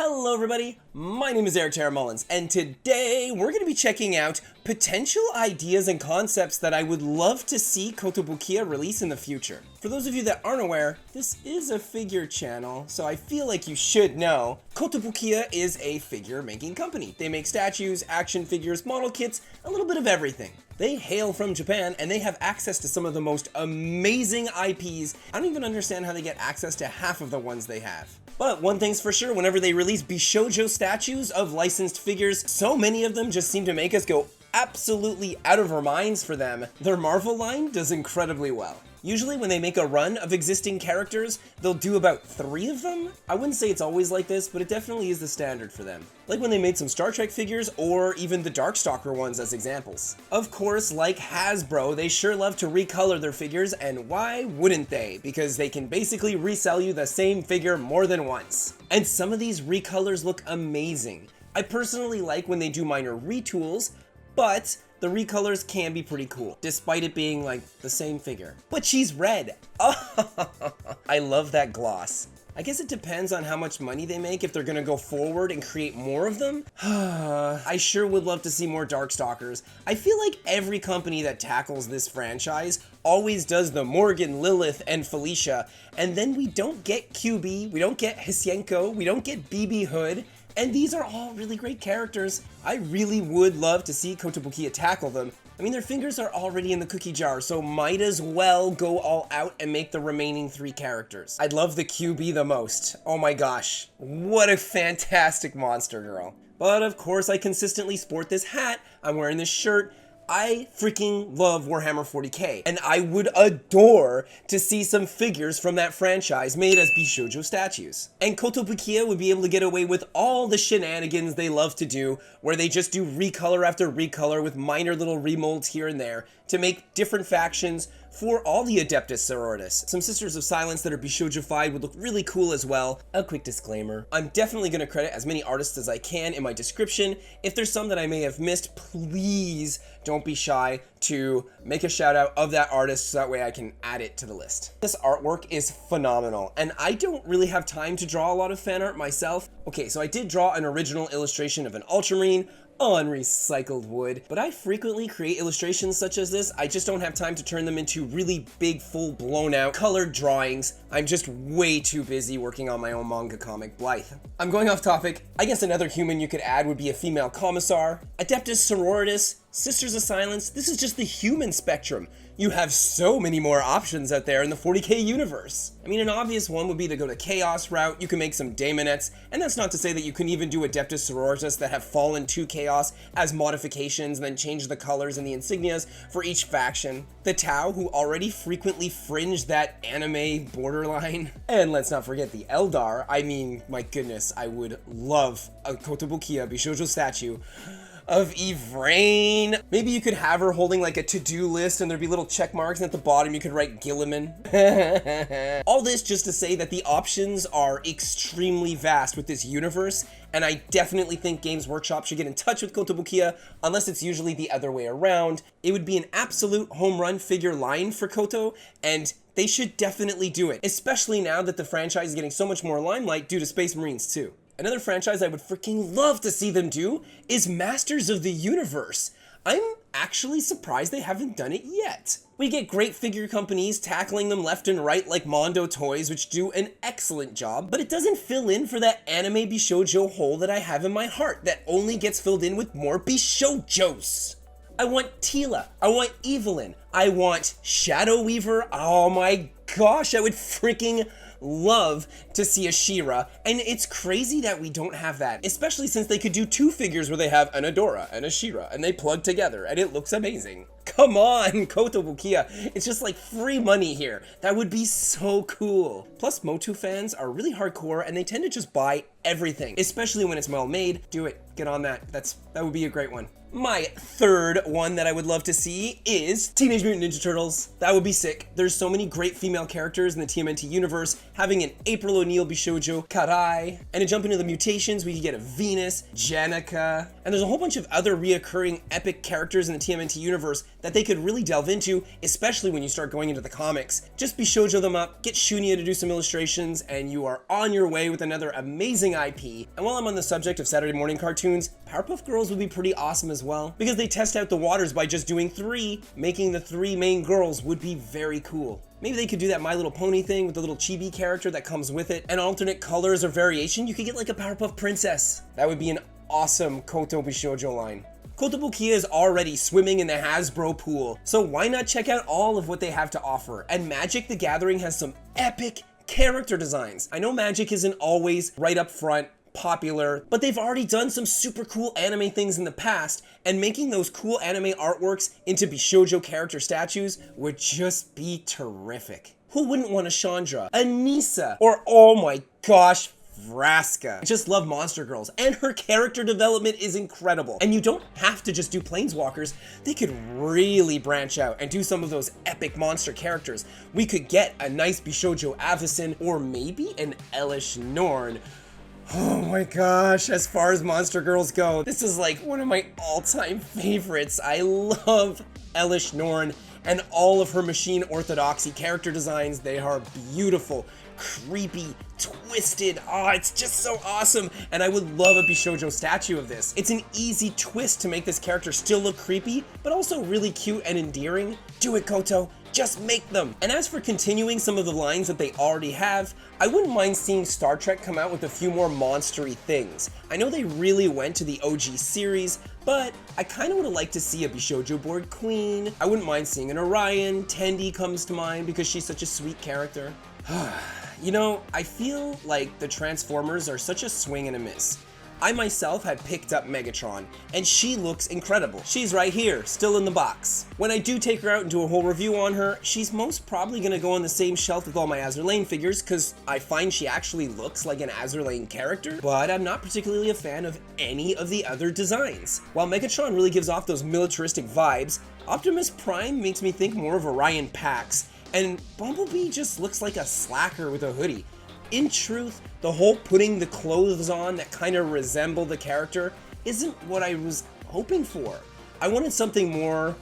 Hello everybody, my name is Erik Teren Mullins, and today we're going to be checking out potential ideas and concepts that I would love to see Kotobukiya release in the future. For those of you that aren't aware, this is a figure channel, so I feel like you should know. Kotobukiya is a figure making company. They make statues, action figures, model kits, a little bit of everything. They hail from Japan, and they have access to some of the most amazing IPs. I don't even understand how they get access to half of the ones they have. But one thing's for sure, whenever they release Bishoujo statues of licensed figures, so many of them just seem to make us go absolutely out of our minds for them. Their Marvel line does incredibly well. Usually when they make a run of existing characters, they'll do about 3 of them. I wouldn't say it's always like this, but it definitely is the standard for them. Like when they made some Star Trek figures, or even the Darkstalker ones as examples. Of course, like Hasbro, they sure love to recolor their figures, and why wouldn't they? Because they can basically resell you the same figure more than once. And some of these recolors look amazing. I personally like when they do minor retools, but the recolors can be pretty cool, despite it being like the same figure. But she's red. Oh, I love that gloss. I guess it depends on how much money they make if they're gonna go forward and create more of them. I sure would love to see more Darkstalkers. I feel like every company that tackles this franchise always does the Morgan, Lilith, and Felicia, and then we don't get QB, we don't get Hysyenko, we don't get BB Hood. And these are all really great characters. I really would love to see Kotobukiya tackle them. I mean, their fingers are already in the cookie jar, so might as well go all out and make the remaining 3 characters. I'd love the QB the most. Oh my gosh, what a fantastic monster girl. But of course, I consistently sport this hat. I'm wearing this shirt. I freaking love Warhammer 40k, and I would adore to see some figures from that franchise made as Bishoujo statues. And Kotobukiya would be able to get away with all the shenanigans they love to do, where they just do recolor after recolor with minor little remolds here and there to make different factions for all the Adeptus Sororitas. Some Sisters of Silence that are Bishoujofied would look really cool as well. A quick disclaimer, I'm definitely going to credit as many artists as I can in my description. If there's some that I may have missed, please don't be shy to make a shout out of that artist so that way I can add it to the list. This artwork is phenomenal, and I don't really have time to draw a lot of fan art myself. Okay, so I did draw an original illustration of an Ultramarine on recycled wood, but I frequently create illustrations such as this. I just don't have time to turn them into really big, full blown out colored drawings. I'm just way too busy working on my own manga comic, Blithe. I'm going off topic. I guess another human you could add would be a female commissar. Adeptus Sororitas, Sisters of Silence, this is just the human spectrum. You have so many more options out there in the 40k universe. I mean, an obvious one would be to go the Chaos route. You can make some Daemonettes, and that's not to say that you can even do Adeptus Sororitas that have fallen to Chaos as modifications and then change the colors and the insignias for each faction. The Tau, who already frequently fringe that anime borderline. And let's not forget the Eldar. I mean, my goodness, I would love a Kotobukiya Bishoujo statue of Ivrain. Maybe you could have her holding like a to-do list and there'd be little check marks, and at the bottom you could write Gilliman. All this just to say that the options are extremely vast with this universe, and I definitely think Games Workshop should get in touch with Kotobukiya, unless it's usually the other way around. It would be an absolute home run figure line for Koto, and they should definitely do it, especially now that the franchise is getting so much more limelight due to Space Marines too. Another franchise I would freaking love to see them do is Masters of the Universe. I'm actually surprised they haven't done it yet. We get great figure companies tackling them left and right like Mondo Toys, which do an excellent job, but it doesn't fill in for that anime Bishoujo hole that I have in my heart that only gets filled in with more Bishoujos. I want Tila, I want Evelyn, I want Shadow Weaver. Oh my gosh, I would freaking love to see a She-Ra, and it's crazy that we don't have that, especially since they could do 2 figures where they have an Adora and a She-Ra, and they plug together, and it looks amazing. Come on, Kotobukiya, it's just like free money here. That would be so cool. Plus, MOTU fans are really hardcore, and they tend to just buy everything, especially when it's well made. Do it, get on that. That would be a great one. My third one that I would love to see is Teenage Mutant Ninja Turtles. That would be sick. There's so many great female characters in the TMNT universe. Having an April O'Neil Bishoujo, Karai, and to jump into the mutations, we could get a Venus, Janica, and there's a whole bunch of other reoccurring epic characters in the TMNT universe that they could really delve into, especially when you start going into the comics. Just Bishoujo them up, get Shunya to do some illustrations, and you are on your way with another amazing IP. And while I'm on the subject of Saturday morning cartoons, Powerpuff Girls would be pretty awesome as well, because they test out the waters by just doing 3, making the 3 main girls would be very cool. Maybe they could do that My Little Pony thing with the little chibi character that comes with it, and alternate colors or variation. You could get like a Powerpuff Princess. That would be an awesome Koto Bishoujo line. Kotobukiya is already swimming in the Hasbro pool, so why not check out all of what they have to offer? And Magic the Gathering has some epic character designs. I know Magic isn't always right up front popular, but they've already done some super cool anime things in the past, and making those cool anime artworks into Bishoujo character statues would just be terrific. Who wouldn't want a Chandra, a Nisa, or oh my gosh, Vraska? I just love Monster Girls, and her character development is incredible. And you don't have to just do Planeswalkers. They could really branch out and do some of those epic monster characters. We could get a nice Bishoujo Avacyn, or maybe an Elish Norn. Oh my gosh, as far as Monster Girls go, this is like one of my all-time favorites. I love Elish Norn and all of her Machine Orthodoxy character designs. They are beautiful, creepy, twisted. Oh, it's just so awesome. And I would love a Bishoujo statue of this. It's an easy twist to make this character still look creepy, but also really cute and endearing. Do it, Koto. Just make them. And as for continuing some of the lines that they already have, I wouldn't mind seeing Star Trek come out with a few more monstery things. I know they really went to the OG series, but I kind of would have liked to see a Bishoujo board queen. I wouldn't mind seeing an Orion. Tendi comes to mind because she's such a sweet character. You know, I feel like the Transformers are such a swing and a miss. I myself had picked up Megatron, and she looks incredible. She's right here, still in the box. When I do take her out and do a whole review on her, she's most probably gonna go on the same shelf with all my Azur Lane figures, because I find she actually looks like an Azur Lane character, but I'm not particularly a fan of any of the other designs. While Megatron really gives off those militaristic vibes, Optimus Prime makes me think more of Orion Pax, and Bumblebee just looks like a slacker with a hoodie. In truth, the whole putting the clothes on that kind of resemble the character isn't what I was hoping for. I wanted something more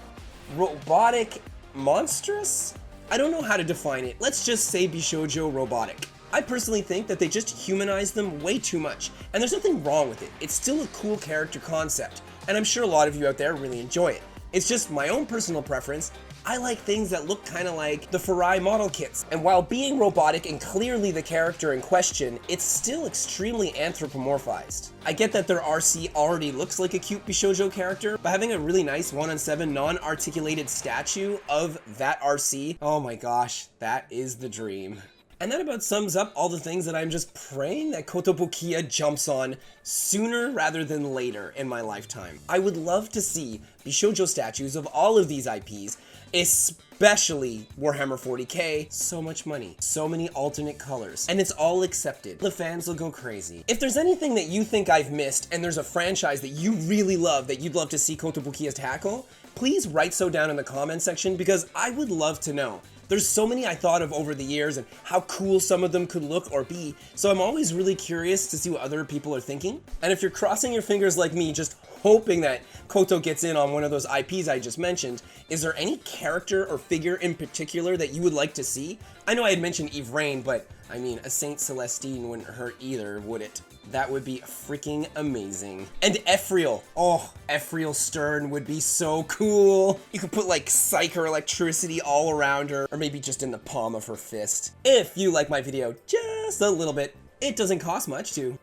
robotic, monstrous? I don't know how to define it. Let's just say Bishoujo robotic. I personally think that they just humanize them way too much, and there's nothing wrong with it. It's still a cool character concept, and I'm sure a lot of you out there really enjoy it. It's just my own personal preference. I like things that look kind of like the Farai model kits. And while being robotic and clearly the character in question, it's still extremely anthropomorphized. I get that their RC already looks like a cute Bishoujo character, but having a really nice 1-on-7 non-articulated statue of that RC, oh my gosh, that is the dream. And that about sums up all the things that I'm just praying that Kotobukiya jumps on sooner rather than later in my lifetime. I would love to see Bishoujo statues of all of these IPs, especially Warhammer 40k. So much money, so many alternate colors, and it's all accepted. The fans will go crazy. If there's anything that you think I've missed, and there's a franchise that you really love that you'd love to see Kotobukiya tackle, please write so down in the comment section, because I would love to know. There's so many I thought of over the years and how cool some of them could look or be, so I'm always really curious to see what other people are thinking. And if you're crossing your fingers like me, just hoping that Koto gets in on one of those IPs I just mentioned, is there any character or figure in particular that you would like to see? I know I had mentioned Yvraine, but I mean, a Saint Celestine wouldn't hurt either, would it? That would be freaking amazing. And Ephriel. Oh, Ephriel Stern would be so cool. You could put like Psych or Electricity all around her, or maybe just in the palm of her fist. If you like my video just a little bit, it doesn't cost much to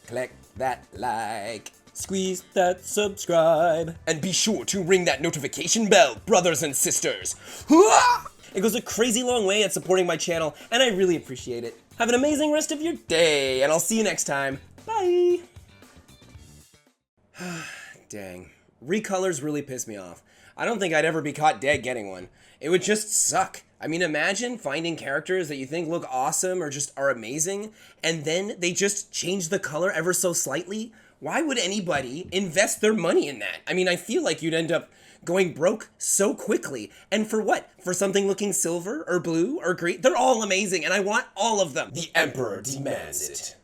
click that like, squeeze that subscribe, and be sure to ring that notification bell, brothers and sisters. It goes a crazy long way at supporting my channel, and I really appreciate it. Have an amazing rest of your day, and I'll see you next time. Bye! Dang. Recolors really piss me off. I don't think I'd ever be caught dead getting one. It would just suck. I mean, imagine finding characters that you think look awesome or just are amazing, and then they just change the color ever so slightly. Why would anybody invest their money in that? I mean, I feel like you'd end up going broke so quickly. And for what? For something looking silver or blue or green? They're all amazing, and I want all of them. The Emperor demands it.